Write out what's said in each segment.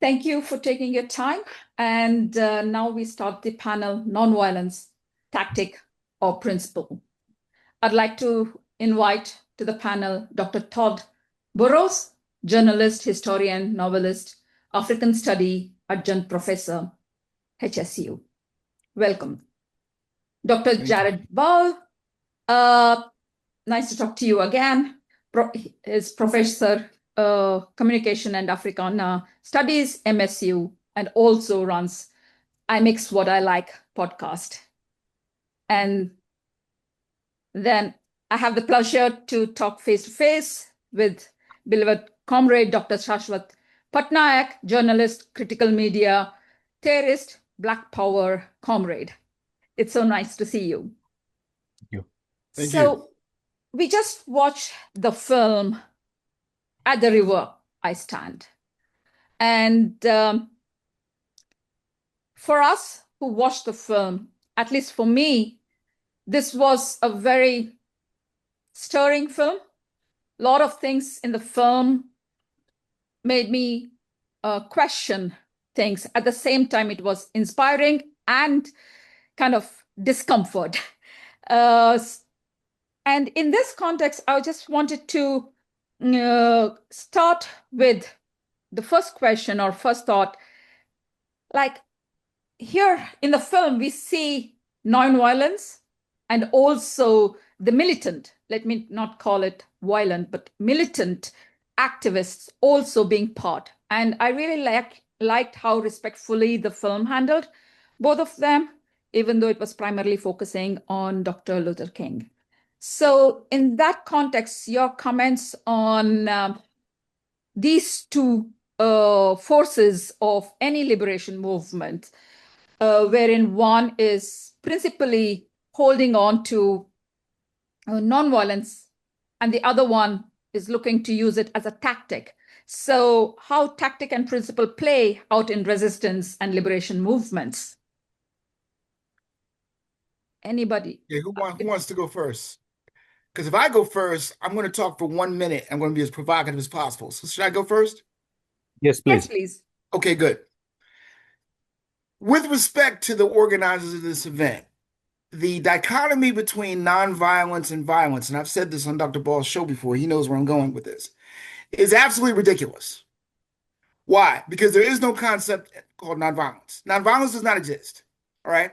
Thank you for taking your time. And now we start the panel, Nonviolence, Tactic or Principle. I'd like to invite to the panel Dr. Todd Burroughs, journalist, historian, novelist, African study adjunct professor, HSU. Welcome. Dr. Thank you. Jared Ball, uh, nice to talk to you again. Is professor communication and Africana studies, MSU, and also runs I Mix What I Like podcast. And then I have the pleasure to talk face to face with beloved comrade Dr. Saswat Pattanayak, journalist, critical media, theorist, Black Power comrade. It's so nice to see you. Thank you. Thank So you. we just watched the film At the River I Stand. And for us who watched the film, at least for me, this was a very stirring film. A lot of things in the film made me question things. At the same time, it was inspiring and kind of discomfort. And in this context, I just wanted to start with the first question or first thought. Like here in the film, we see nonviolence and also the militant, let me not call it violent, but militant activists also being part. And I really liked how respectfully the film handled both of them, even though it was primarily focusing on Dr. Luther King. So in that context, your comments on these two forces of any liberation movement, wherein one is principally holding on to nonviolence and the other one is looking to use it as a tactic. So how tactic and principle play out in resistance and liberation movements? Anybody? Yeah, who wants to go first? Because if I go first, I'm going to talk for 1 minute. I'm going to be as provocative as possible. So should I go first? Yes, Yes, please. please. Okay, good. With respect to the organizers of this event, the dichotomy between nonviolence and violence, and I've said this on Dr. Ball's show before, he knows where I'm going with this, is absolutely ridiculous. Why? Because there is no concept called nonviolence. Nonviolence does not exist. All right.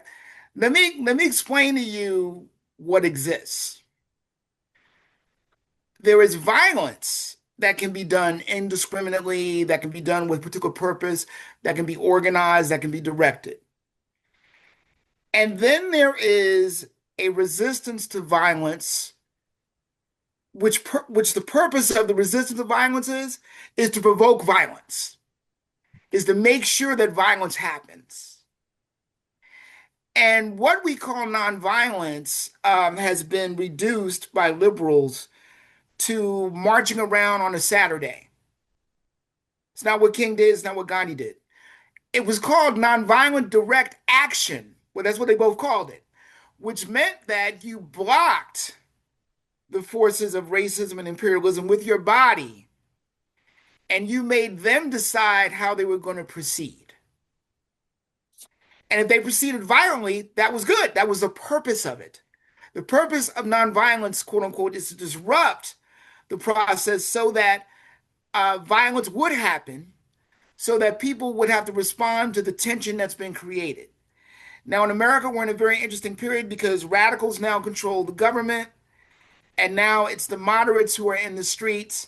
Let me explain to you what exists. There is violence that can be done indiscriminately, that can be done with particular purpose, that can be organized, that can be directed. And then there is a resistance to violence, which the purpose of the resistance to violence is to provoke violence, is to make sure that violence happens. And what we call nonviolence has been reduced by liberals to marching around on a Saturday. It's not what King did, it's not what Gandhi did. It was called nonviolent direct action. Well, that's what they both called it, which meant that you blocked the forces of racism and imperialism with your body, and you made them decide how they were going to proceed. And if they proceeded violently, that was good. That was the purpose of it. The purpose of nonviolence, quote unquote, is to disrupt the process so that violence would happen, so that people would have to respond to the tension that's been created. Now, in America, we're in a very interesting period because radicals now control the government, and now it's the moderates who are in the streets,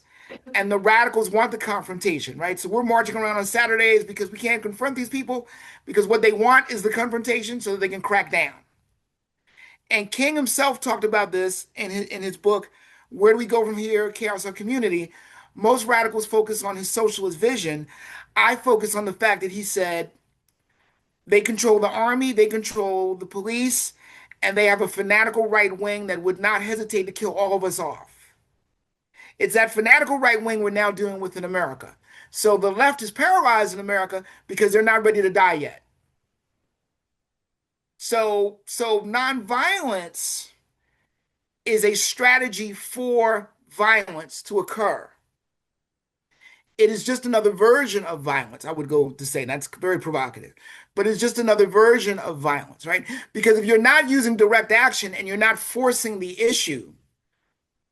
and the radicals want the confrontation, right? So we're marching around on Saturdays because we can't confront these people because what they want is the confrontation so that they can crack down. And King himself talked about this in his book, Where Do We Go From Here? Chaos or Community. Most radicals focus on his socialist vision. I focus on the fact that he said they control the army, they control the police, and they have a fanatical right wing that would not hesitate to kill all of us off. It's that fanatical right wing we're now dealing with in America. So the left is paralyzed in America because they're not ready to die yet. So nonviolence is a strategy for violence to occur. It is just another version of violence, I would go to say. That's very provocative. But it's just another version of violence, right? Because if you're not using direct action and you're not forcing the issue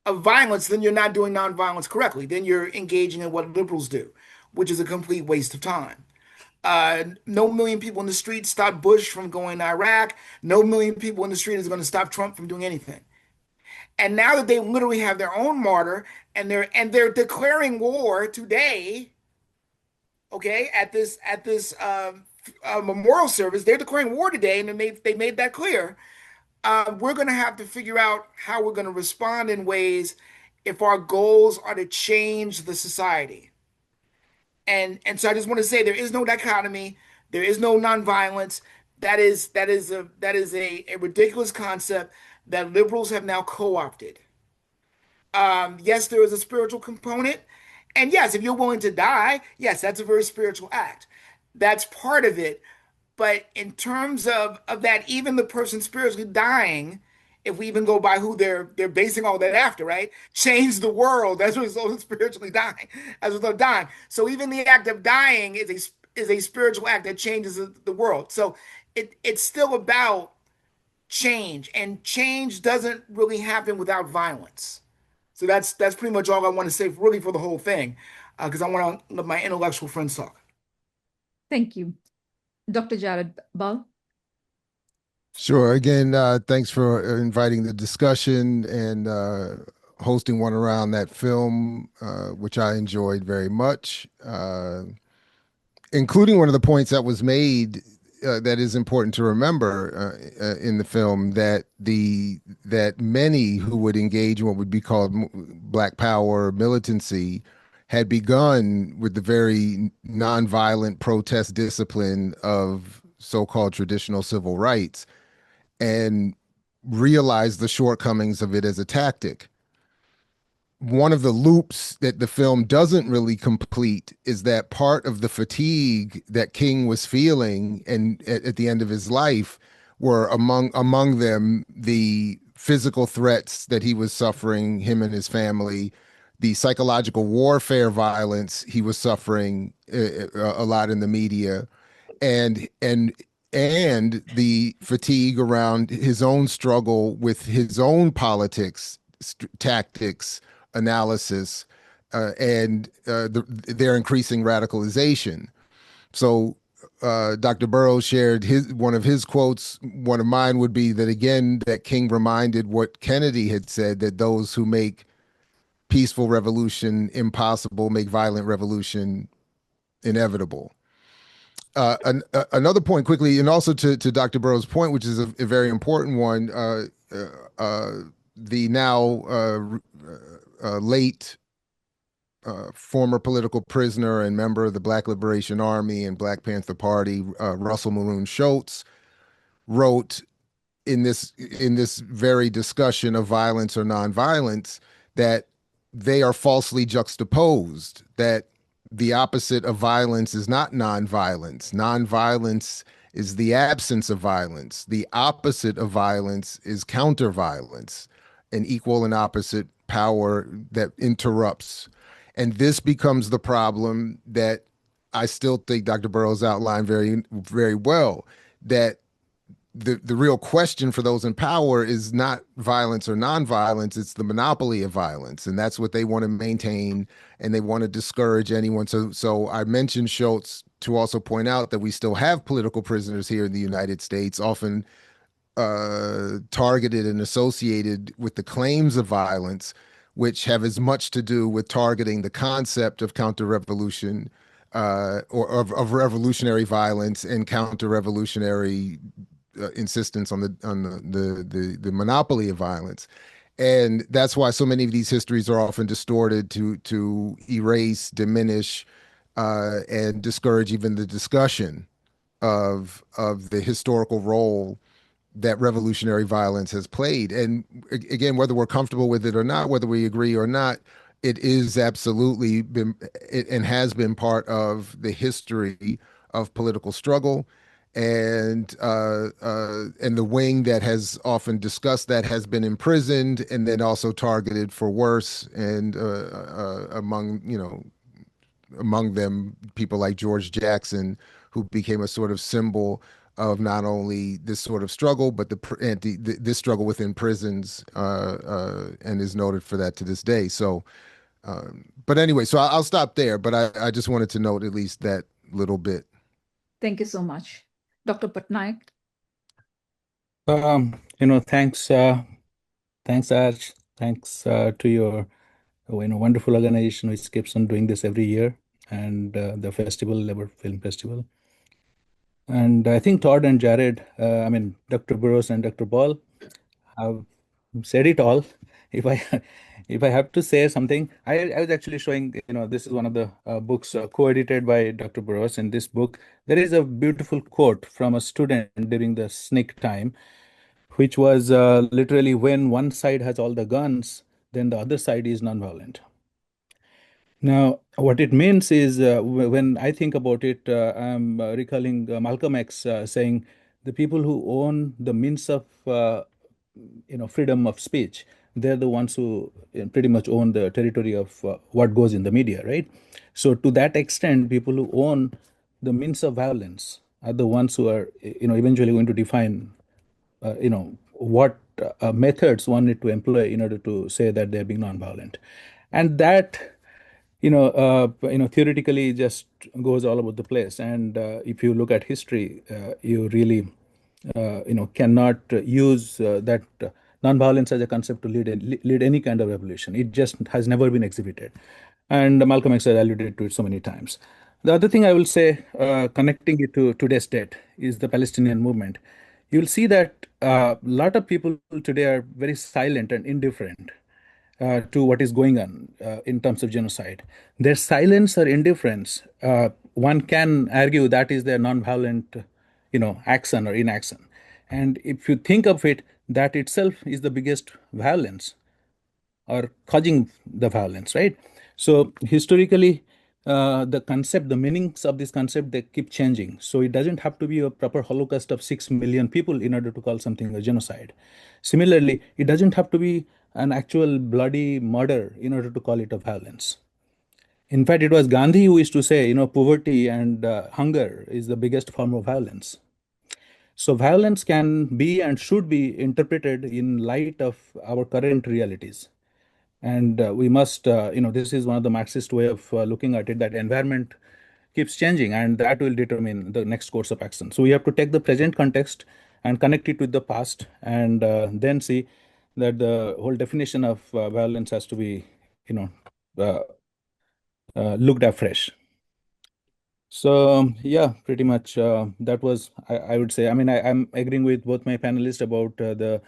of violence, then you're not doing nonviolence correctly. Then you're engaging in what liberals do, which is a complete waste of time. No million people in the street stop Bush from going to Iraq. No million people in the street is going to stop Trump from doing anything. And now that they literally have their own martyr and they're declaring war today, okay, at this memorial service, they're declaring war today, and they made that clear. We're going to have to figure out how we're going to respond in ways if our goals are to change the society. And so I just want to say there is no dichotomy, there is no nonviolence. That is a ridiculous concept that liberals have now co-opted. Yes, there is a spiritual component. And yes, if you're willing to die, yes, that's a very spiritual act. That's part of it. But in terms of that, even the person spiritually dying, if we even go by who they're basing all that after, right? Change the world as a result of spiritually dying, as a result of dying. So even the act of dying is a spiritual act that changes the world. So it's still about change, and change doesn't really happen without violence. So that's pretty much all I want to say, really, for the whole thing, because I want to let my intellectual friends talk. Thank you. Dr. Jared Ball. Sure. Again, thanks for inviting the discussion and hosting one around that film, which I enjoyed very much, including one of the points that was made that is important to remember in the film, that many who would engage in what would be called Black Power militancy had begun with the very nonviolent protest discipline of so-called traditional civil rights, and realized the shortcomings of it as a tactic. One of the loops that the film doesn't really complete is that part of the fatigue that King was feeling and at the end of his life were among them the physical threats that he was suffering, him and his family, the psychological warfare violence he was suffering a lot in the media, and and and the fatigue around his own struggle with his own politics, tactics, analysis, and their increasing radicalization. So Dr. Burroughs shared one of his quotes. One of mine would be that, again, that King reminded what Kennedy had said, that those who make peaceful revolution impossible make violent revolution inevitable. Another point quickly, and also to Dr. Burroughs' point, which is a very important one, the now late former political prisoner and member of the Black Liberation Army and Black Panther Party, Russell Maroon Schultz, wrote in this very discussion of violence or nonviolence that they are falsely juxtaposed, that the opposite of violence is not nonviolence. Nonviolence is the absence of violence. The opposite of violence is counterviolence, an equal and opposite power that interrupts. And this becomes the problem that I still think Dr. Burroughs outlined very, very well, that the real question for those in power is not violence or nonviolence, it's the monopoly of violence. And that's what they want to maintain, and they want to discourage anyone. So I mentioned Schultz to also point out that we still have political prisoners here in the United States, often targeted and associated with the claims of violence, which have as much to do with targeting the concept of counter-revolution or of revolutionary violence and counter-revolutionary insistence on the monopoly of violence. And that's why so many of these histories are often distorted to erase, diminish, and discourage even the discussion of the historical role that revolutionary violence has played. And again, whether we're comfortable with it or not, whether we agree or not, it is absolutely been and has been part of the history of political struggle. And the wing that has often discussed that has been imprisoned and then also targeted for worse, and among among them people like George Jackson, who became a sort of symbol of not only this sort of struggle, but this struggle within prisons, and is noted for that to this day. So, but anyway, so I'll stop there. But I just wanted to note at least that little bit. Thank you so much. Dr. Patnaik? Thanks, thanks, Arch. Thanks to your wonderful organization which keeps on doing this every year, and the festival, Labor Film Festival. And I think Todd and Jared, Dr. Burroughs and Dr. Ball have said it all. If I if I have to say something, I was actually showing, this is one of the books co-edited by Dr. Burroughs. In this book, there is a beautiful quote from a student during the sneak time, which was literally, when one side has all the guns, then the other side is nonviolent. Now, what it means is, when I think about it, I'm recalling Malcolm X saying, the people who own the means of freedom of speech, they're the ones who pretty much own the territory of what goes in the media, right? So to that extent, people who own the means of violence are the ones who are, eventually going to define what methods one need to employ in order to say that they're being nonviolent. And that, theoretically just goes all over the place. And if you look at history, you really cannot use that nonviolence as a concept to lead any kind of revolution. It just has never been exhibited. And Malcolm X has alluded to it so many times. The other thing I will say, connecting it to today's date, is the Palestinian movement. You'll see that a lot of people today are very silent and indifferent to what is going on in terms of genocide. Their silence or indifference, one can argue that is their nonviolent, action or inaction. And if you think of it, that itself is the biggest violence, or causing the violence, right? So historically, the concept, the meanings of this concept, they keep changing. So it doesn't have to be a proper Holocaust of 6 million people in order to call something a genocide. Similarly, it doesn't have to be an actual bloody murder in order to call it a violence. In fact, it was Gandhi who used to say, poverty and hunger is the biggest form of violence. So violence can be and should be interpreted in light of our current realities. And we must, this is one of the Marxist way of looking at it, that environment keeps changing, and that will determine the next course of action. So we have to take the present context and connect it with the past, and then see that the whole definition of violence has to be, uh, looked afresh. So yeah, pretty much that was, I would say. I'm agreeing with both my panelists about the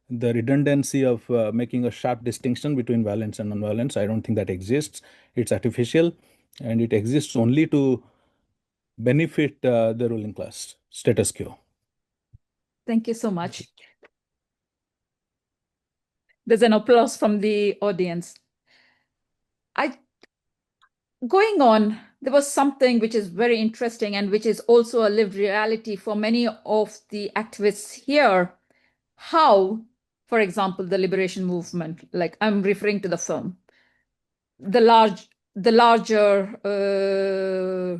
redundancy of making a sharp distinction between violence and non-violence. I don't think that exists. It's artificial, and it exists only to benefit the ruling class, status quo. Thank you so much. There's an applause from the audience. Going on, there was something which is very interesting and which is also a lived reality for many of the activists here. How, for example, the liberation movement, like I'm referring to the film, the larger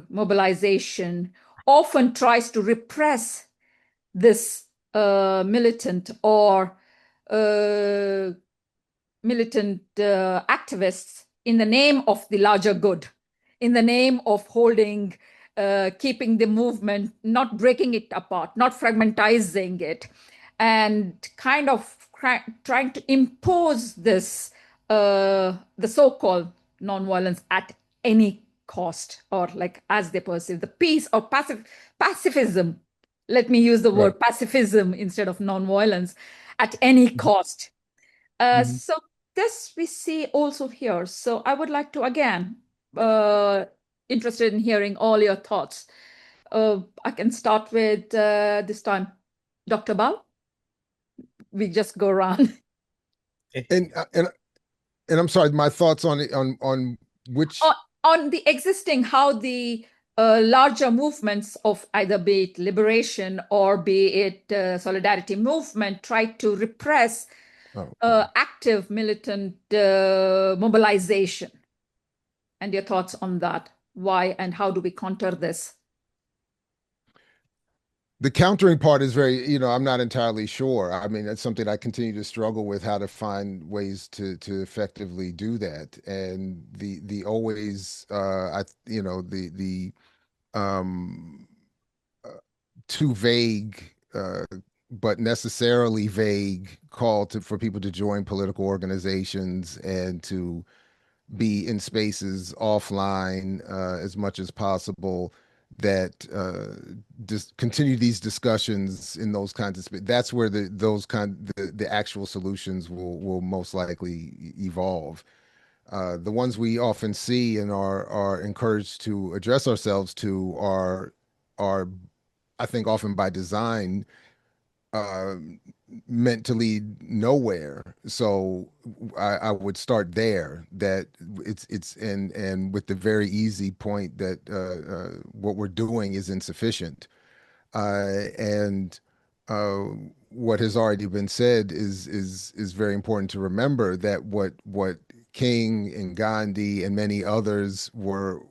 mobilization often tries to repress this militant or militant activists in the name of the larger good, in the name of holding, keeping the movement, not breaking it apart, not fragmentizing it, and kind of trying to impose this, the so-called nonviolence at any cost, or like as they perceive the peace or pacifism. Let me use the word pacifism instead of nonviolence, at any cost. So this we see also here. So I would like to, again, interested in hearing all your thoughts. I can start with this time, Dr. Bal. We just go around. And I'm sorry, my thoughts on it, on which on the existing, how the larger movements of either be it liberation or be it solidarity movement try to repress active militant mobilization, and your thoughts on that, Why and how do we counter this? The countering part is very, I'm not entirely sure. I mean, that's something I continue to struggle with, how to find ways to effectively do that. And the always the um too vague, but necessarily vague call for people to join political organizations and to be in spaces offline as much as possible, that just continue these discussions in those kinds of that's where the actual solutions will most likely evolve. The ones we often see and are encouraged to address ourselves to are I think often by design uh, meant to lead nowhere. So I would start there. That it's and with the very easy point that what we're doing is insufficient. And uh, what has already been said is very important to remember, that what King and Gandhi and many others were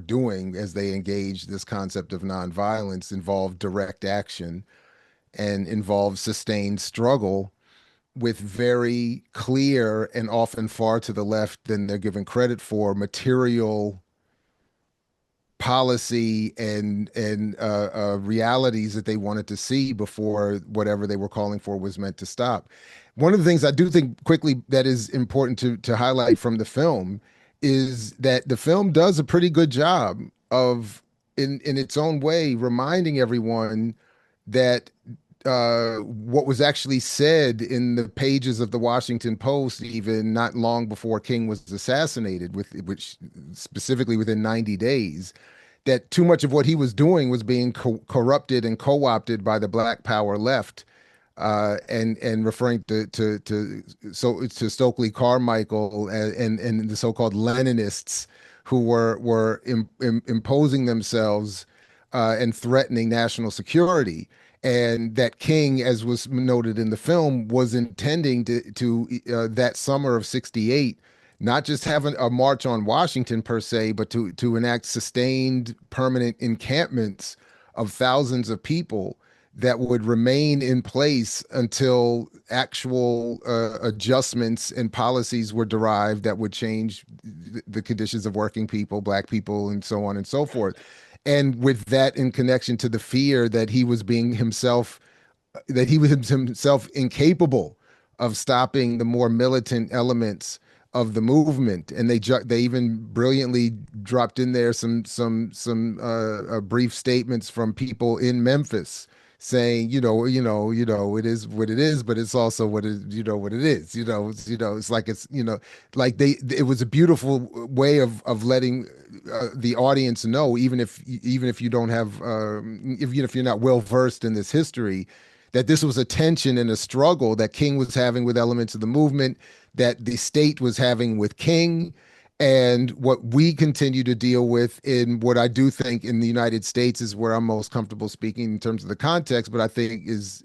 doing as they engaged this concept of nonviolence involved direct action and involved sustained struggle with very clear and often far to the left than they're given credit for material policy and realities that they wanted to see before whatever they were calling for was meant to stop. One of the things I do think quickly that is important to highlight from the film is that the film does a pretty good job of, in its own way, reminding everyone that what was actually said in the pages of the Washington Post, even not long before King was assassinated, which specifically within 90 days, that too much of what he was doing was being corrupted and co-opted by the Black Power left, and referring to Stokely Carmichael and the so-called Leninists who were imposing themselves and threatening national security. And that King, as was noted in the film, was intending to that summer of '68 not just have a march on Washington per se, but to enact sustained permanent encampments of thousands of people that would remain in place until actual adjustments and policies were derived that would change the conditions of working people, Black people, and so on and so forth. And with that, in connection to the fear that he was being himself, that he was himself incapable of stopping the more militant elements of the movement. And they even brilliantly dropped in there some brief statements from people in Memphis saying, it is what it is, but it's also what it is. It's like like it was a beautiful way of letting the audience know, even if you don't have, even if you're not well versed in this history, that this was a tension and a struggle that King was having with elements of the movement, that the state was having with King, and what we continue to deal with in what I do think in the United States is where I'm most comfortable speaking in terms of the context, but I think is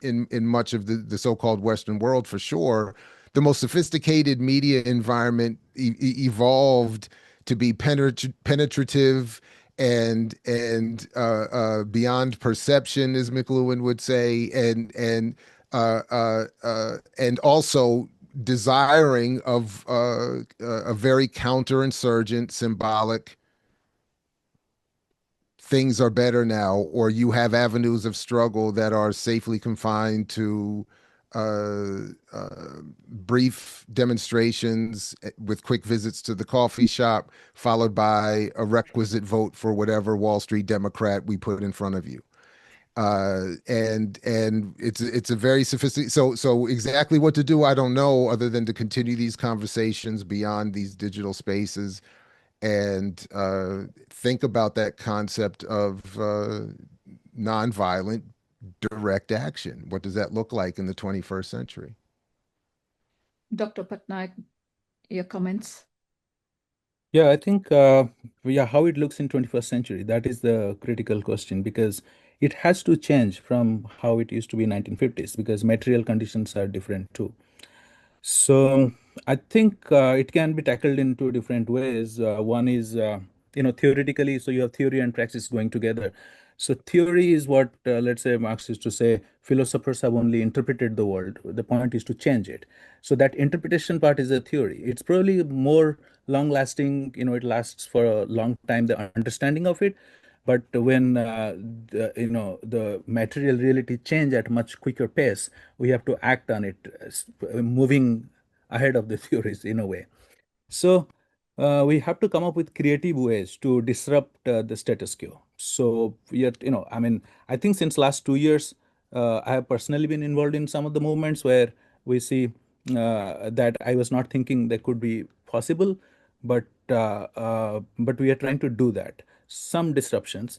in much of the so-called Western world for sure, the most sophisticated media environment evolved to be penetrative and beyond perception, as McLuhan would say, and also desiring of a very counterinsurgent, symbolic things are better now, or you have avenues of struggle that are safely confined to uh, brief demonstrations with quick visits to the coffee shop, followed by a requisite vote for whatever Wall Street Democrat we put in front of you. And it's a very sophisticated, so exactly what to do I don't know, other than to continue these conversations beyond these digital spaces and think about that concept of nonviolent direct action. What does that look like in the 21st century? Dr. Patnaik, your comments? Yeah, I think how it looks in 21st century, that is the critical question, because it has to change from how it used to be in 1950s, because material conditions are different too. So I think it can be tackled in two different ways. One is theoretically, so you have theory and praxis going together. So theory is what, let's say, Marx used to say, philosophers have only interpreted the world. The point is to change it. So that interpretation part is a theory. It's probably more long lasting, it lasts for a long time, the understanding of it. But when the material reality change at much quicker pace, we have to act on it, moving ahead of the theories in a way. So we have to come up with creative ways to disrupt the status quo. So yet, I mean, I think since last 2 years, I have personally been involved in some of the movements where we see that I was not thinking that could be possible, but we are trying to do that. Some disruptions,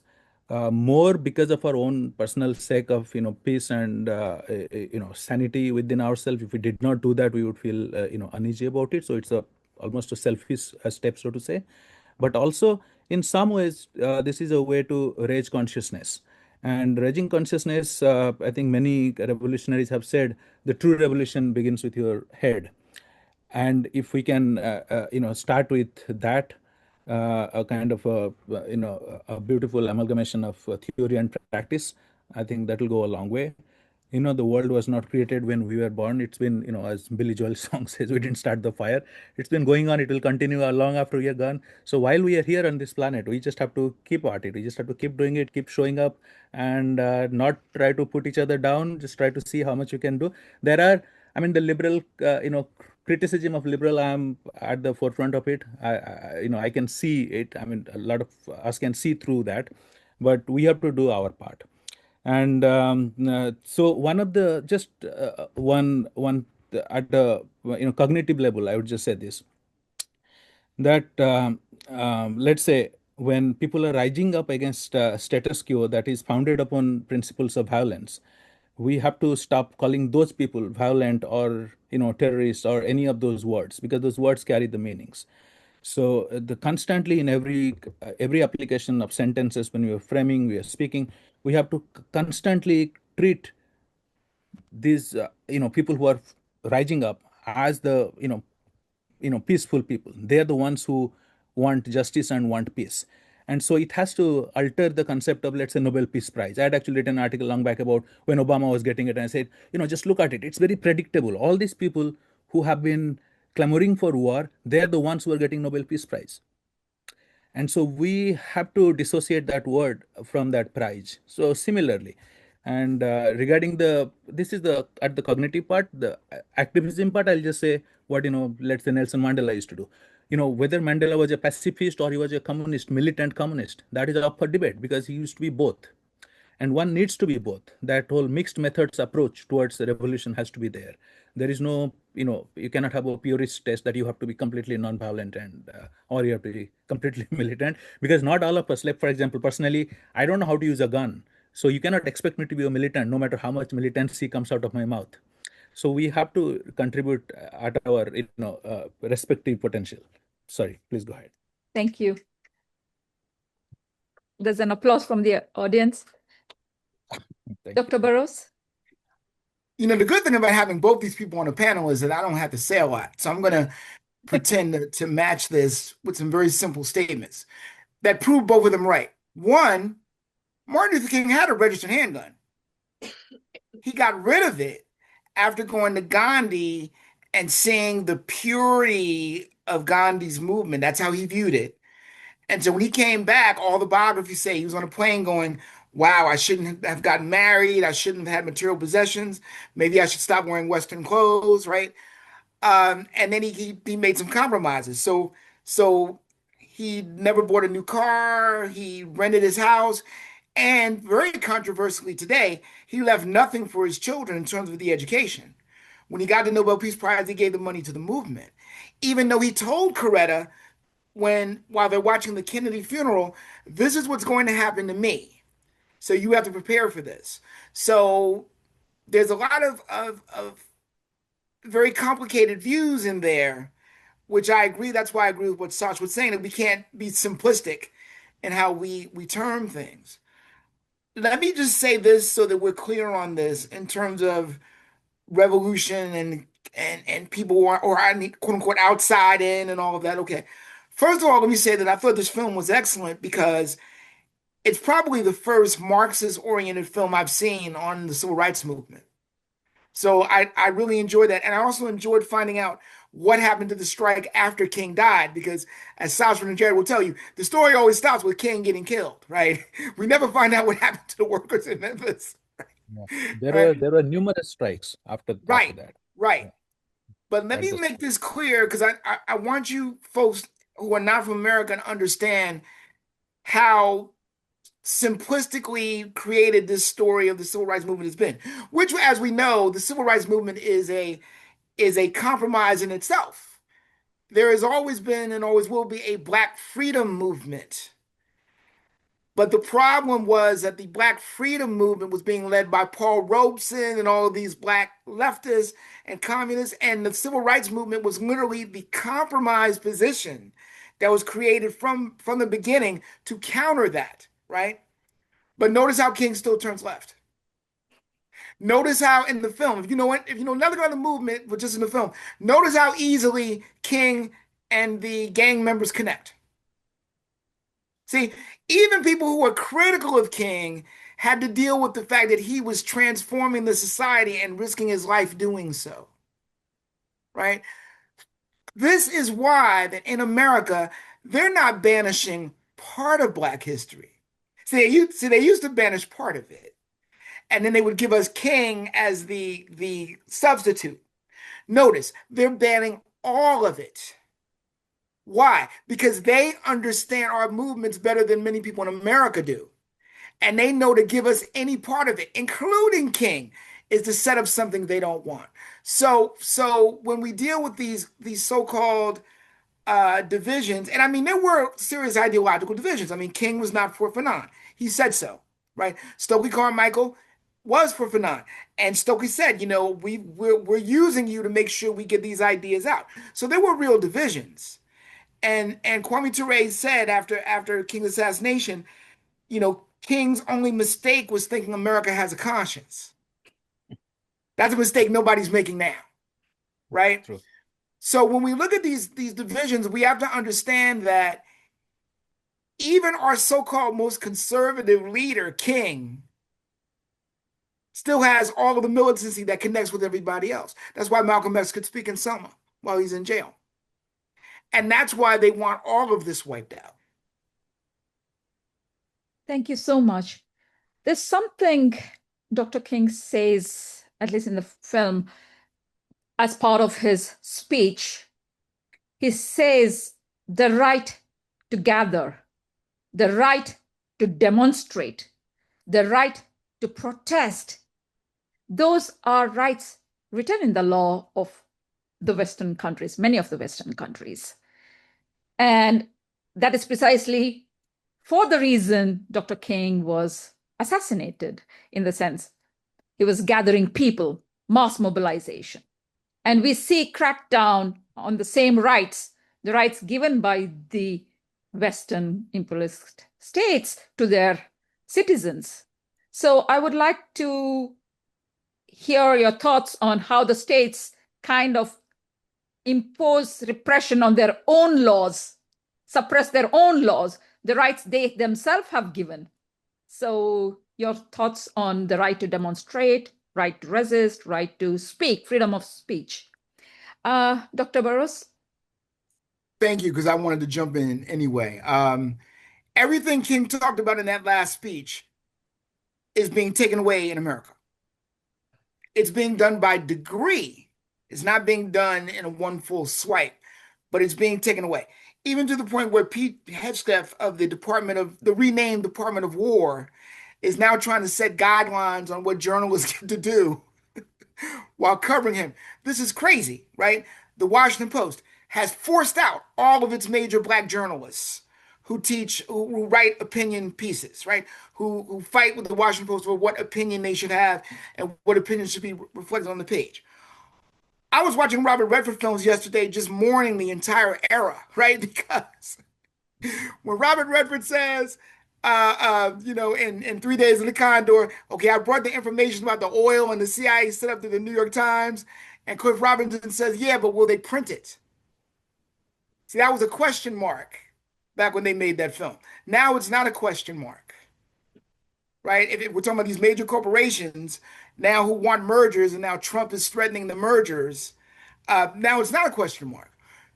more because of our own personal sake of peace and sanity within ourselves. If we did not do that, we would feel uneasy about it. So it's a almost a selfish step, so to say. But also, in some ways, this is a way to raise consciousness. And raising consciousness, I think many revolutionaries have said, the true revolution begins with your head. And if we can, start with that, a kind of a beautiful amalgamation of theory and practice, I think that will go a long way. The world was not created when we were born. It's been, as Billy Joel's song says, we didn't start the fire. It's been going on. It will continue long after we are gone. So while we are here on this planet, we just have to keep at it. We just have to keep doing it, keep showing up, and not try to put each other down. Just try to see how much you can do. There are, I mean, the liberal, criticism of liberal, I'm at the forefront of it. I can see it. I mean, a lot of us can see through that, but we have to do our part. And so one of the just one at the cognitive level, I would just say this, that let's say when people are rising up against status quo that is founded upon principles of violence, we have to stop calling those people violent or terrorists or any of those words, because those words carry the meanings. So the constantly in every application of sentences, when we are framing, we are speaking, we have to constantly treat these people who are rising up as the peaceful people. They are the ones who want justice and want peace. And so it has to alter the concept of, let's say, Nobel Peace Prize. I had actually written an article long back about when Obama was getting it, and I said, just look at it. It's very predictable. All these people who have been clamoring for war, they're the ones who are getting Nobel Peace Prize. And so we have to dissociate that word from that prize. So similarly, and regarding this is at the cognitive part, the activism part, I'll just say what, let's say Nelson Mandela used to do. Whether Mandela was a pacifist or he was a communist, militant communist, that is up for debate, because he used to be both. And one needs to be both. That whole mixed methods approach towards the revolution has to be there. There is no, you cannot have a purist test that you have to be completely non-violent and or you have to be completely militant, because not all of us, like for example, personally, I don't know how to use a gun. So you cannot expect me to be a militant, no matter how much militancy comes out of my mouth. So we have to contribute at our respective potential. Sorry, please go ahead. Thank you. There's an applause from the audience. Dr. Burroughs? The good thing about having both these people on the panel is that I don't have to say a lot. So I'm going to pretend to match this with some very simple statements that prove both of them right. One, Martin Luther King had a registered handgun. He got rid of it after going to Gandhi and seeing the purity of Gandhi's movement. That's how he viewed it. And so when he came back, all the biographies say he was on a plane going, wow, I shouldn't have gotten married. I shouldn't have had material possessions. Maybe I should stop wearing Western clothes, right? And then he made some compromises. So he never bought a new car. He rented his house. And very controversially today, he left nothing for his children in terms of the education. When he got the Nobel Peace Prize, he gave the money to the movement. Even though he told Coretta while they're watching the Kennedy funeral, this is what's going to happen to me. So you have to prepare for this. So there's a lot of very complicated views in there, which I agree. That's why I agree with what Sasha was saying, that we can't be simplistic in how we term things. Let me just say this so that we're clear on this in terms of revolution and people who are quote unquote outside in and all of that. Okay. First of all, let me say that I thought this film was excellent because it's probably the first Marxist-oriented film I've seen on the civil rights movement. So I really enjoyed that. And I also enjoyed finding out what happened to the strike after King died, because as Saswat and Jared will tell you, the story always stops with King getting killed, right? We never find out what happened to the workers in Memphis, Yeah. right? There were numerous strikes after Right, that. right. Yeah, But let that's me the make story. this clear because I want you folks who are not from America to understand how simplistically created this story of the civil rights movement has been, which, as we know, the civil rights movement is a compromise in itself. There has always been and always will be a Black freedom movement. But the problem was that the Black freedom movement was being led by Paul Robeson and all of these Black leftists and communists, and the civil rights movement was literally the compromise position that was created from the beginning to counter that, right? But notice how King still turns left. Notice how in the film, if you know nothing about the movement, but just in the film, notice how easily King and the gang members connect. See, even people who were critical of King had to deal with the fact that he was transforming the society and risking his life doing so, right? This is why that in America, they're not banishing part of Black history. They used to banish part of it, and then they would give us King as the substitute. Notice they're banning all of it. Why? Because they understand our movements better than many people in America do. And they know to give us any part of it, including King, is to set up something they don't want. So when we deal with these so-called divisions, and I mean there were serious ideological divisions. I mean King was not for Fanon. He said so, right? Stokely Carmichael was for Fanon, and Stokely said, we're using you to make sure we get these ideas out. So there were real divisions. And Kwame Ture said after King's assassination, King's only mistake was thinking America has a conscience. That's a mistake nobody's making now, right? True. So when we look at these divisions, we have to understand that even our so-called most conservative leader, King, still has all of the militancy that connects with everybody else. That's why Malcolm X could speak in Selma while he's in jail. And that's why they want all of this wiped out. Thank you so much. There's something Dr. King says, at least in the film, as part of his speech. He says the right to gather, the right to demonstrate, the right to protest. Those are rights written in the law of the Western countries, many of the Western countries. And that is precisely for the reason Dr. King was assassinated, in the sense he was gathering people, mass mobilization. And we see crackdown on the same rights, the rights given by the Western imperialist states to their citizens. So I would like to hear your thoughts on how the states kind of impose repression on their own laws, suppress their own laws, the rights they themselves have given. So your thoughts on the right to demonstrate, right to resist, right to speak, freedom of speech. Dr. Burroughs? Thank you, because I wanted to jump in anyway. Everything King talked about in that last speech is being taken away in America. It's being done by degree. It's not being done in a one full swipe, but it's being taken away. Even to the point where Pete Hegseth of the renamed Department of War is now trying to set guidelines on what journalists get to do while covering him. This is crazy, right? The Washington Post has forced out all of its major Black journalists who write opinion pieces, right? Who fight with the Washington Post for what opinion they should have and what opinion should be reflected on the page. I was watching Robert Redford films yesterday, just mourning the entire era, right? Because when Robert Redford says, in 3 Days of the Condor, okay, I brought the information about the oil and the CIA set up to the New York Times, and Cliff Robinson says, yeah, but will they print it? See, that was a question mark back when they made that film. Now it's not a question mark, right? If we're talking about these major corporations now who want mergers, and now Trump is threatening the mergers, now it's not a question mark.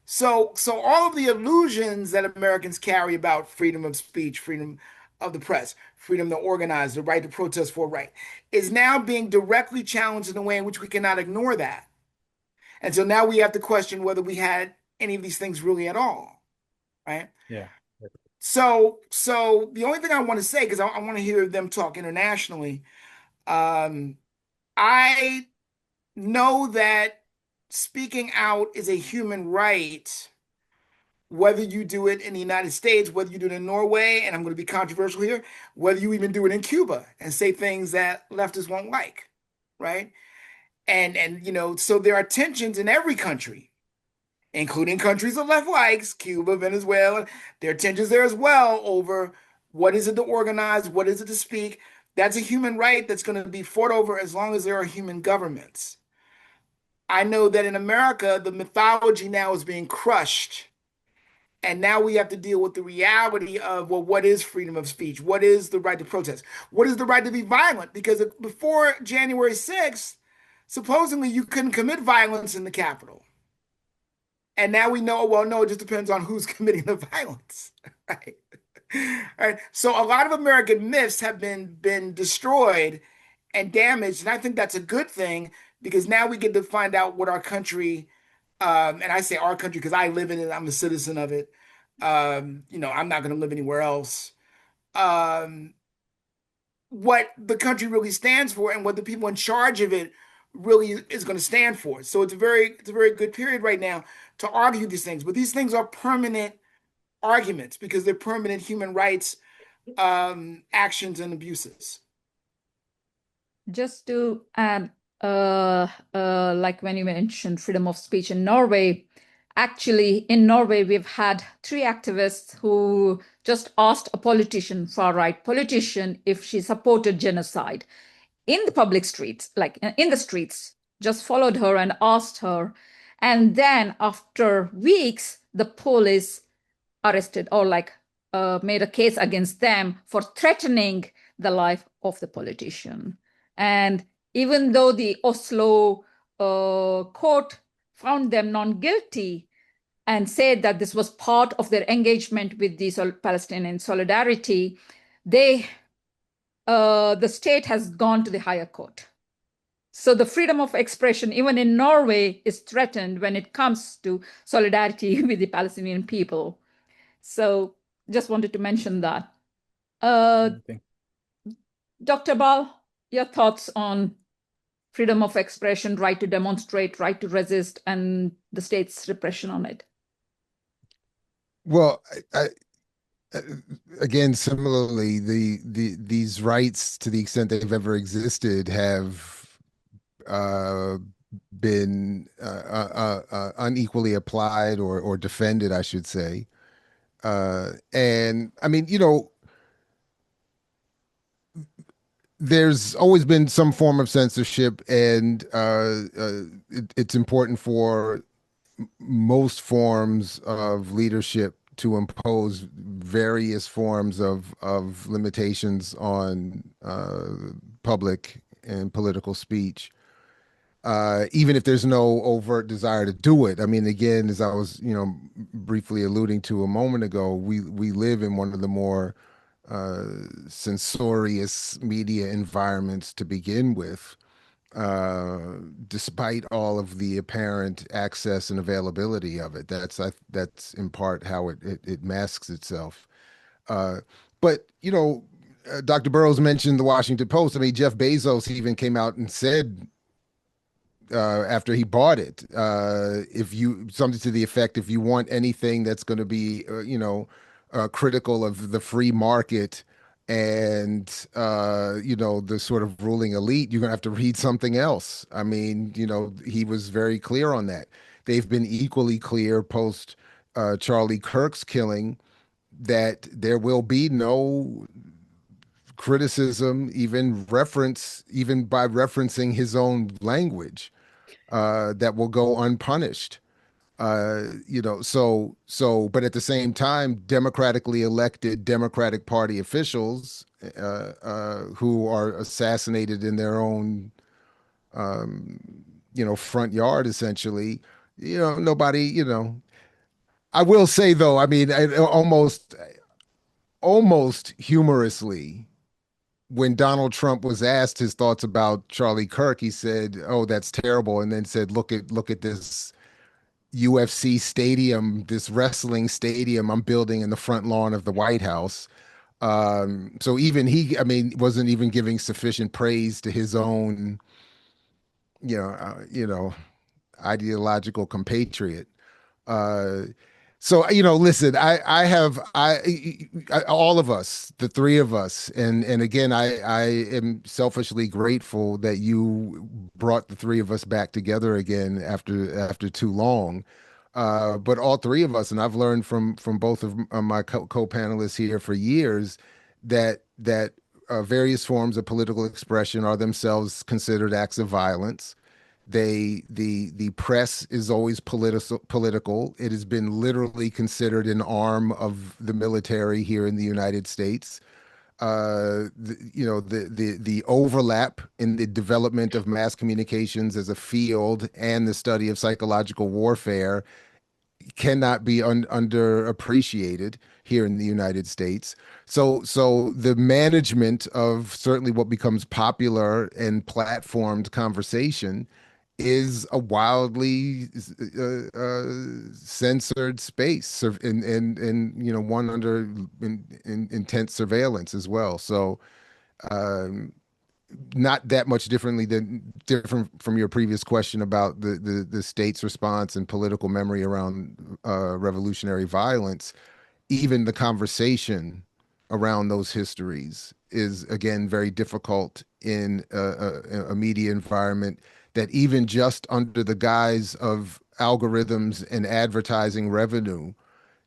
So all of the illusions that Americans carry about freedom of speech, freedom of the press, freedom to organize, the right to protest for a right, is now being directly challenged in a way in which we cannot ignore that. And so now we have to question whether we had any of these things really at all, right? Yeah. So the only thing I want to say, because I want to hear them talk internationally, um, I know that speaking out is a human right, whether you do it in the United States, whether you do it in Norway, and I'm going to be controversial here, whether you even do it in Cuba and say things that leftists won't like, right? And so there are tensions in every country, including countries the left likes, Cuba, Venezuela. There are tensions there as well over what is it to organize, what is it to speak. That's a human right that's going to be fought over as long as there are human governments. I know that in America, the mythology now is being crushed. And now we have to deal with the reality of, well, what is freedom of speech? What is the right to protest? What is the right to be violent? Because before January 6th, supposedly you couldn't commit violence in the Capitol. And now we know, well, no, it just depends on who's committing the violence, right? All right. So a lot of American myths have been destroyed and damaged, and I think that's a good thing because now we get to find out what our country, and I say our country because I live in it, I'm a citizen of it. I'm not going to live anywhere else. Um, what the country really stands for and what the people in charge of it really is going to stand for. So it's a very good period right now to argue these things. But these things are permanent arguments because they're permanent human rights actions and abuses. Just to add, like when you mentioned freedom of speech in Norway, actually in Norway we've had three activists who just asked a politician, far-right politician, if she supported genocide in the public streets, like in the streets, just followed her and asked her. And then after weeks, the police arrested or made a case against them for threatening the life of the politician. And even though the Oslo court found them non-guilty and said that this was part of their engagement with the Palestinian solidarity, the state has gone to the higher court. So the freedom of expression, even in Norway, is threatened when it comes to solidarity with the Palestinian people. So just wanted to mention that. Dr. Bal, your thoughts on freedom of expression, right to demonstrate, right to resist, and the state's repression on it? Well, again, similarly, these rights, to the extent they've ever existed, have been unequally applied or defended, I should say. And I mean, there's always been some form of censorship, and it's important for most forms of leadership to impose various forms of limitations on public and political speech, even if there's no overt desire to do it. I mean, again, as I was, briefly alluding to a moment ago, we live in one of the more censorious media environments to begin with, despite all of the apparent access and availability of it. That's in part how it masks itself. But Dr. Burroughs mentioned the Washington Post. I mean, Jeff Bezos even came out and said, after he bought it, if you something to the effect, if you want anything that's going to be, critical of the free market and the sort of ruling elite, you're going to have to read something else. I mean, he was very clear on that. They've been equally clear post Charlie Kirk's killing that there will be no criticism, even by referencing his own language, that will go unpunished. But at the same time, democratically elected Democratic Party officials who are assassinated in their own, front yard, essentially. Nobody. I will say though, I mean, almost humorously, when Donald Trump was asked his thoughts about Charlie Kirk, he said, "Oh, that's terrible," and then said, "Look at this UFC stadium, this wrestling stadium I'm building in the front lawn of the White House." So even he, I mean, wasn't even giving sufficient praise to his own, you know, uh, you know, ideological compatriot. Uh, listen, all of us, the three of us, and again, I am selfishly grateful that you brought the three of us back together again after too long. But all three of us, and I've learned from both of my co-panelists here for years that various forms of political expression are themselves considered acts of violence. The press is always political. It has been literally considered an arm of the military here in the United States. The overlap in the development of mass communications as a field and the study of psychological warfare cannot be underappreciated here in the United States. So the management of certainly what becomes popular and platformed conversation is a wildly censored space, and one under intense surveillance as well. So um, not that much different from your previous question about the state's response and political memory around revolutionary violence. Even the conversation around those histories is again very difficult in a media environment that even just under the guise of algorithms and advertising revenue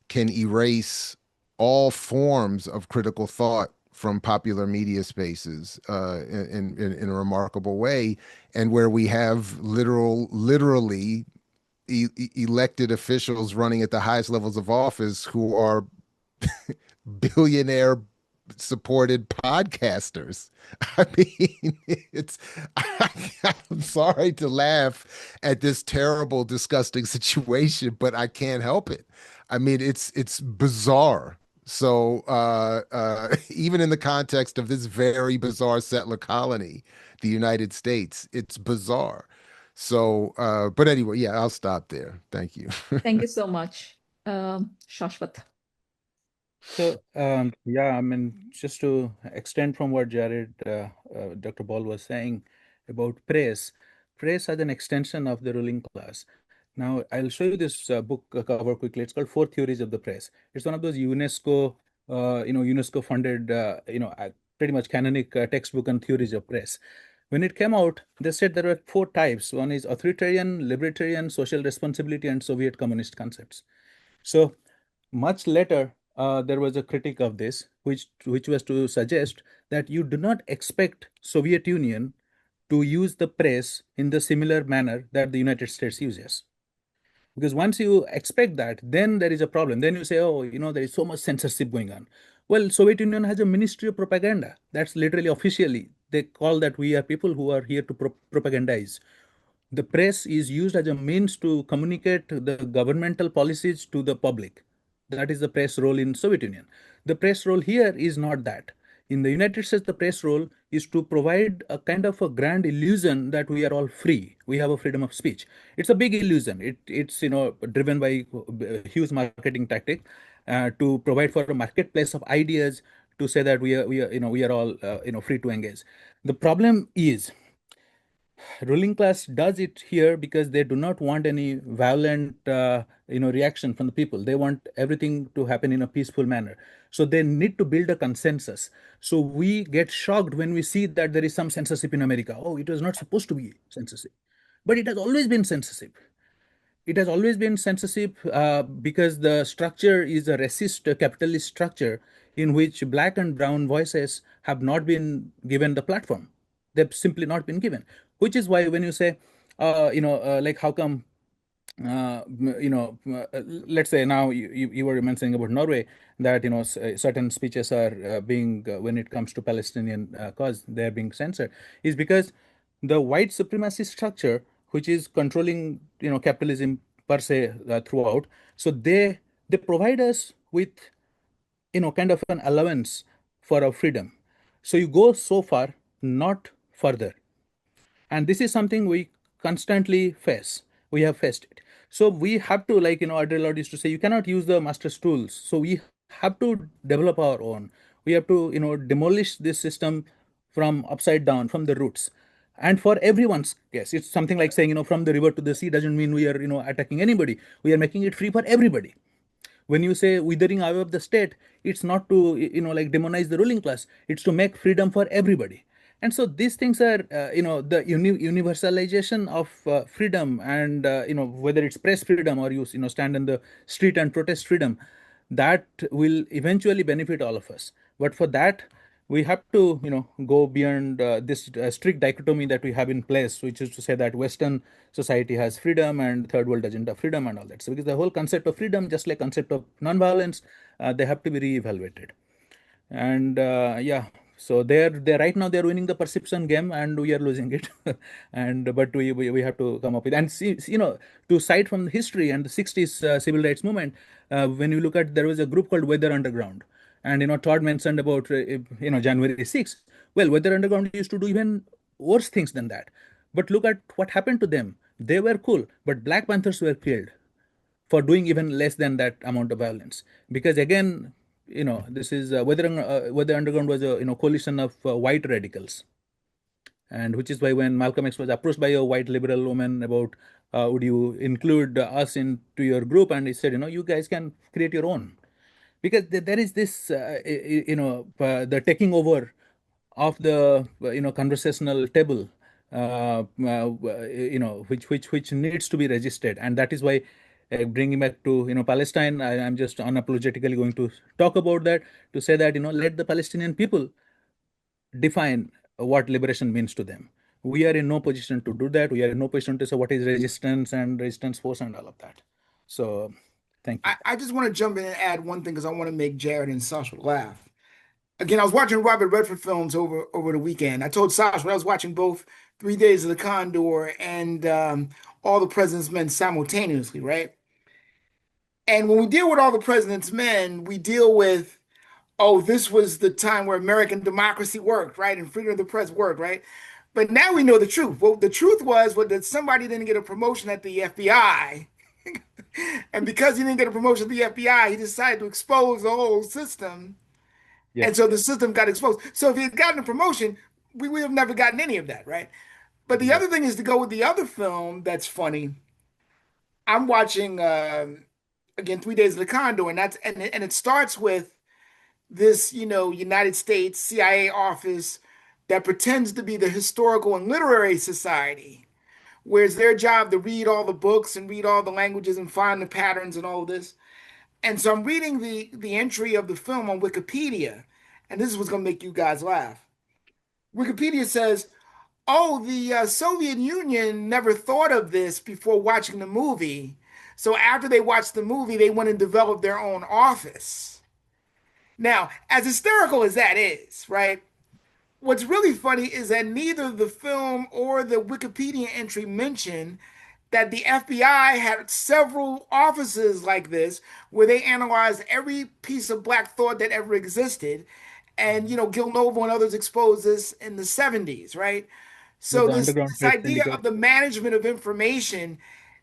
can erase all forms of critical thought from popular media spaces in a remarkable way, and where we have literally elected officials running at the highest levels of office who are billionaire supported podcasters. I mean, it's I'm sorry to laugh at this terrible, disgusting situation, but I can't help it. I mean, it's bizarre. So even in the context of this very bizarre settler colony, the United States, it's bizarre. So, but anyway, yeah, I'll stop there. Thank you. Thank you so much, Shashwat. So, yeah, I mean, just to extend from what Dr. Ball was saying about praise as an extension of the ruling class. Now, I'll show you this book cover quickly. It's called Four Theories of the Press. It's one of those UNESCO funded, pretty much canonic textbook on theories of press. When it came out, they said there were four types. One is authoritarian, libertarian, social responsibility, and Soviet communist concepts. So much later, there was a critique of this, which was to suggest that you do not expect Soviet Union to use the press in the similar manner that the United States uses. Because once you expect that, then there is a problem. Then you say, oh, there is so much censorship going on. Well, Soviet Union has a Ministry of Propaganda. That's literally officially, they call that we are people who are here to propagandize. The press is used as a means to communicate the governmental policies to the public. That is the press role in Soviet Union. The press role here is not that. In the United States, the press role is to provide a kind of a grand illusion that we are all free. We have a freedom of speech. It's a big illusion. It's driven by a huge marketing tactic to provide for a marketplace of ideas to say that we are all free to engage. The problem is ruling class does it here because they do not want any violent reaction from the people. They want everything to happen in a peaceful manner, so they need to build a consensus. So we get shocked when we see that there is some censorship in America. Oh, it was not supposed to be censorship, but it has always been censorship. It has always been censorship because the structure is a racist capitalist structure in which black and brown voices have not been given the platform. They've simply not been given, which is why when you say, like, how come let's say now you were mentioning about Norway, that certain speeches are being when it comes to Palestinian cause, they are being censored, is because the white supremacy structure, which is controlling capitalism per se throughout, so they provide us with kind of an allowance for our freedom. So you go so far, not further. And this is something we constantly face. We have faced it. So we have to, like, Adriel used to say, you cannot use the master's tools. So we have to develop our own. We have to, demolish this system from upside down, from the roots. And for everyone's case, it's something like saying, from the river to the sea doesn't mean we are, attacking anybody. We are making it free for everybody. When you say withering away of the state, it's not to like demonize the ruling class, it's to make freedom for everybody. And so these things are the universalization of freedom, and whether it's press freedom or you stand in the street and protest freedom, that will eventually benefit all of us. But for that, we have to go beyond this strict dichotomy that we have in place, which is to say that Western society has freedom and third world doesn't have freedom and all that. So because the whole concept of freedom, just like concept of nonviolence, they have to be re-evaluated. And yeah, so they're right now they're winning the perception game and we are losing it. And but we have to come up with, and see, to cite from the history and the 60s civil rights movement, when you look at, there was a group called Weather Underground. And Todd mentioned about January 6th. Well, Weather Underground used to do even worse things than that. But look at what happened to them. They were cool, but Black Panthers were killed for doing even less than that amount of violence. Because again, this is Weather Underground was a coalition of white radicals, and which is why when Malcolm X was approached by a white liberal woman about would you include us into your group, and he said, you guys can create your own, because there is this the taking over of the conversational table, which needs to be resisted. And that is why, bringing back to Palestine, I'm just unapologetically going to talk about that, to say that let the Palestinian people define what liberation means to them. We are in no position to do that. We are in no position to say what is resistance and resistance force and all of that. So thank you. I just want to jump in and add one thing because I want to make Jared and Sasha laugh. Again, I was watching Robert Redford films over the weekend. I told Sasha I was watching both 3 Days of the Condor and All the President's Men simultaneously, right? And when we deal with All the President's Men, we deal with, oh, this was the time where American democracy worked, right? And freedom of the press worked, right? But now we know the truth. Well, the truth was that somebody didn't get a promotion at the FBI. And because he didn't get a promotion at the FBI, he decided to expose the whole system. Yeah. And so the system got exposed. So if he had gotten a promotion, we would have never gotten any of that, right? But the other thing is to go with the other film that's funny. I'm watching again 3 Days of the Condor, and it starts with this, United States CIA office that pretends to be the Historical and Literary Society, where it's their job to read all the books and read all the languages and find the patterns and all of this. And so I'm reading the entry of the film on Wikipedia, and this is what's going to make you guys laugh. Wikipedia says, oh, the Soviet Union never thought of this before watching the movie. So after they watched the movie, they went and developed their own office. Now, as hysterical as that is, right? What's really funny is that neither the film or the Wikipedia entry mention that the FBI had several offices like this where they analyzed every piece of Black thought that ever existed. And, Gil Novo and others exposed this in the 70s, right? So this idea of the management of information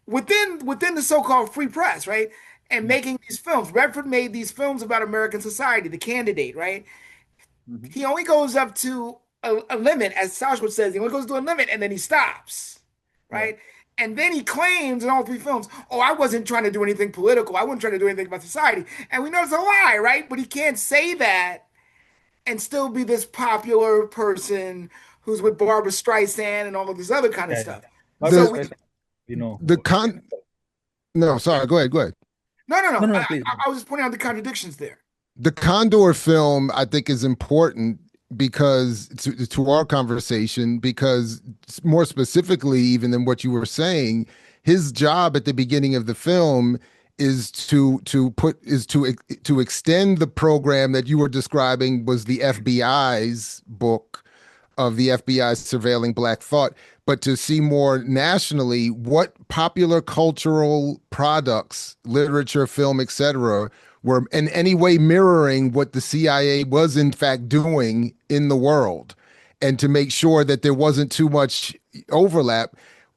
within the so-called free press, right? And making these films. Redford made these films about American society, The Candidate, right? He only goes up to a limit, as Saswat says, he only goes to a limit and then he stops, right? Yeah. And then he claims in all three films, oh, I wasn't trying to do anything political. I wasn't trying to do anything about society. And we know it's a lie, right? But he can't say that and still be this popular person who's with Barbara Streisand and all of this other kind of stuff. So no, sorry, go ahead. No. I was just pointing out the contradictions there. The Condor film, I think, is important because to our conversation, because more specifically even than what you were saying, his job at the beginning of the film is to extend the program that you were describing was the FBI's book of the FBI surveilling Black thought, but to see more nationally what popular cultural products, literature, film, etc., were in any way mirroring what the CIA was in fact doing in the world, and to make sure that there wasn't too much overlap,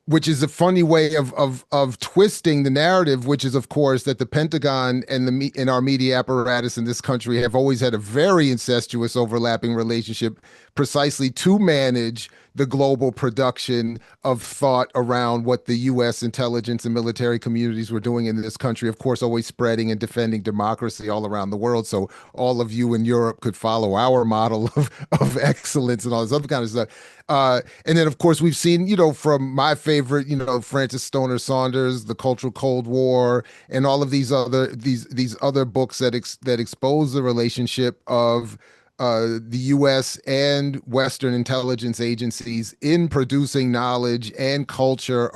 which is a funny way of twisting the narrative, which is of course that the Pentagon and in our media apparatus in this country have always had a very incestuous overlapping relationship, precisely to manage the global production of thought around what the U.S. intelligence and military communities were doing in this country. Of course, always spreading and defending democracy all around the world, so all of you in Europe could follow our model of excellence and all this other kind of stuff. And then, of course, we've seen, from my favorite, Francis Stoner Saunders, The Cultural Cold War, and all of these other books that expose the relationship of the U.S. and Western intelligence agencies in producing knowledge and culture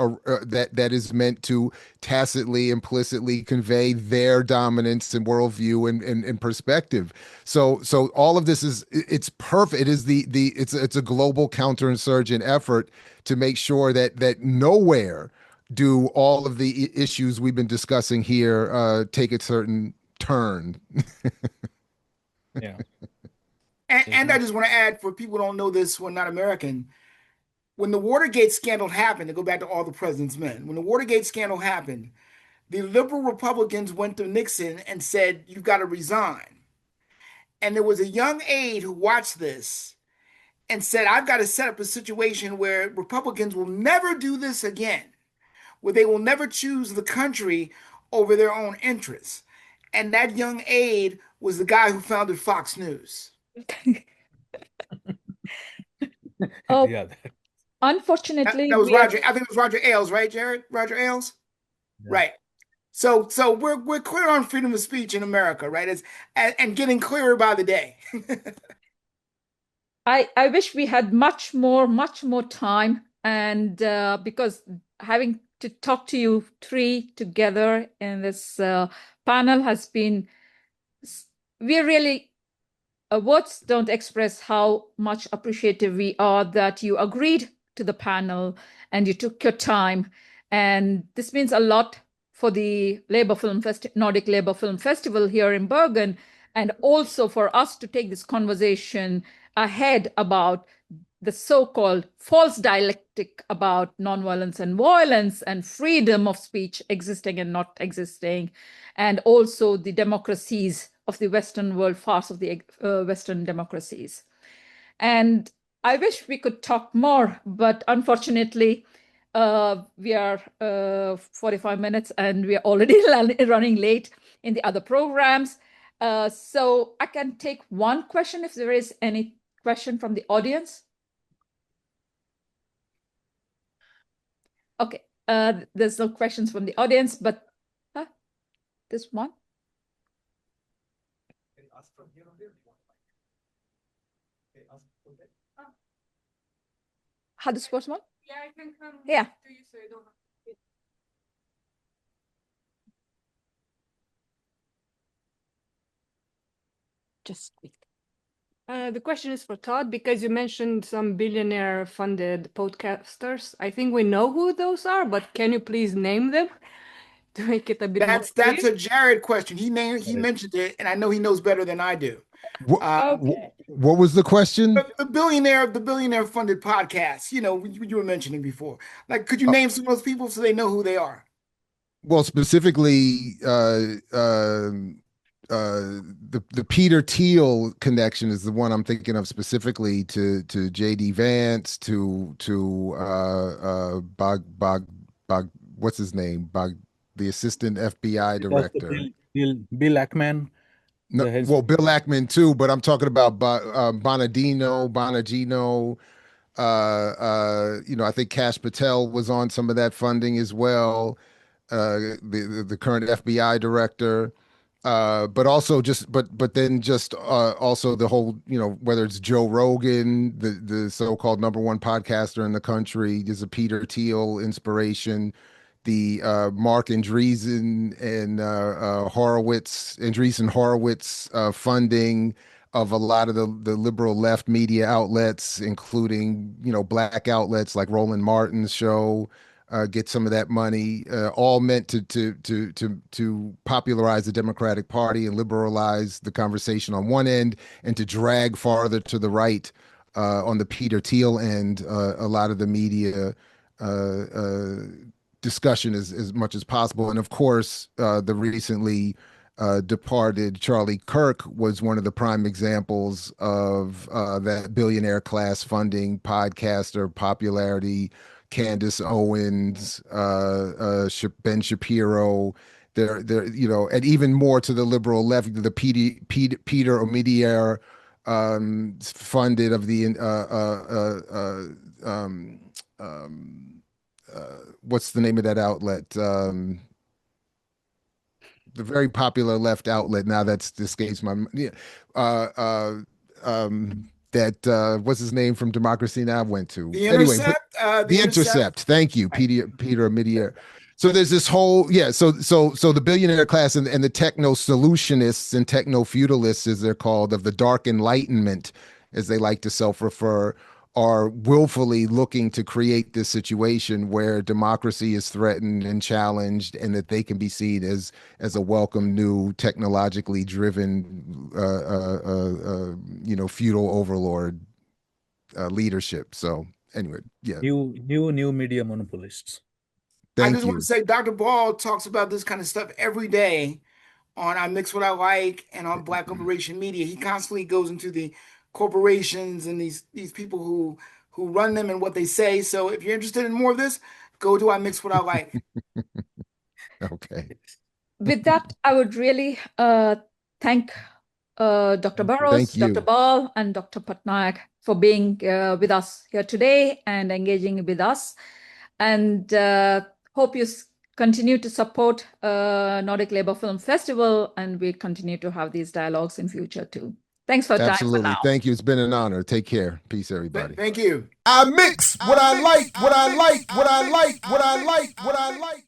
that is meant to tacitly, implicitly convey their dominance and worldview and perspective. So all of this it's perfect. It is it's a global counterinsurgent effort to make sure that nowhere do all of the issues we've been discussing here take a certain turn. Yeah. And I just want to add, for people who don't know this who are not American, when the Watergate scandal happened, to go back to All the President's Men, when the Watergate scandal happened, the liberal Republicans went to Nixon and said, "You've got to resign." And there was a young aide who watched this and said, "I've got to set up a situation where Republicans will never do this again, where they will never choose the country over their own interests." And that young aide was the guy who founded Fox News. Oh, Yeah. unfortunately, That was we are. Roger. I think it was Roger Ailes, right, Jared? Roger Ailes? Yeah. Right. So we're clear on freedom of speech in America, right? And getting clearer by the day. I wish we had much more time, and because having to talk to you three together in this panel has been, we really, words don't express how much appreciative we are that you agreed to the panel and you took your time. And this means a lot for the Nordic Labour Film Festival here in Bergen, and also for us to take this conversation ahead about the so-called false dialectic about nonviolence and violence and freedom of speech existing and not existing, and also the democracies of the Western world, farce of the Western democracies. And I wish we could talk more, but unfortunately, we are 45 minutes and we are already running late in the other programs. So I can take one question if there is any question from the audience. Okay, there's no questions from the audience, but there's one. How does first one? Yeah, I can come Yeah. to you so you don't have to. Just quick. The question is for Todd, because you mentioned some billionaire funded podcasters. I think we know who those are, but can you please name them to make it a bit more That's clear? a Jared question. He mentioned it, and I know he knows better than I do. What was the question? The billionaire funded podcasts, you were mentioning before. Like, could you name some of those people so they know who they are? Well, specifically, the Peter Thiel connection is the one I'm thinking of specifically to J.D. Vance, to what's his name? The assistant FBI director. Bill Ackman. No, well, Bill Ackman too, but I'm talking about Bonagino. I think Kash Patel was on some of that funding as well. The current FBI director, but also also the whole, whether it's Joe Rogan, the so-called #1 podcaster in the country, is a Peter Thiel inspiration. the Mark Andreessen and Horowitz funding of a lot of the liberal left media outlets, including, black outlets like Roland Martin's show, get some of that money, all meant to popularize the Democratic Party and liberalize the conversation on one end, and to drag farther to the right on the Peter Thiel end a lot of the media discussion as much as possible. And of course, the recently departed Charlie Kirk was one of the prime examples of that billionaire class funding podcaster popularity. Candace Owens, Ben Shapiro, and even more to the liberal left, the Peter Omidyar funded of the what's the name of that outlet? The very popular left outlet now that's escapes my what's his name from Democracy Now! Went to The anyway. Intercept. The Intercept. Thank you, Peter Omidyar. So there's this whole So the billionaire class and the techno solutionists and techno feudalists, as they're called, of the dark enlightenment, as they like to self-refer, are willfully looking to create this situation where democracy is threatened and challenged, and that they can be seen as a welcome new technologically driven feudal overlord leadership. So anyway, yeah. New media monopolists. Thank I just you. want to say Dr. Ball talks about this kind of stuff every day on I Mix What I Like and on Black Corporation Media. He constantly goes into the corporations and these people who run them and what they say. So if you're interested in more of this, go to I Mix What I Like. Okay. With that, I would really thank Dr. Burroughs, Dr. Ball, and Dr. Pattanayak for being with us here today and engaging with us. And hope you continue to support Nordic Labour Film Festival, and we continue to have these dialogues in future too. Thanks for your time. Absolutely. Thank you. It's been an honor. Take care. Peace, everybody. Thank you. I mix what I like, what I like, what I like, what I like, what I like.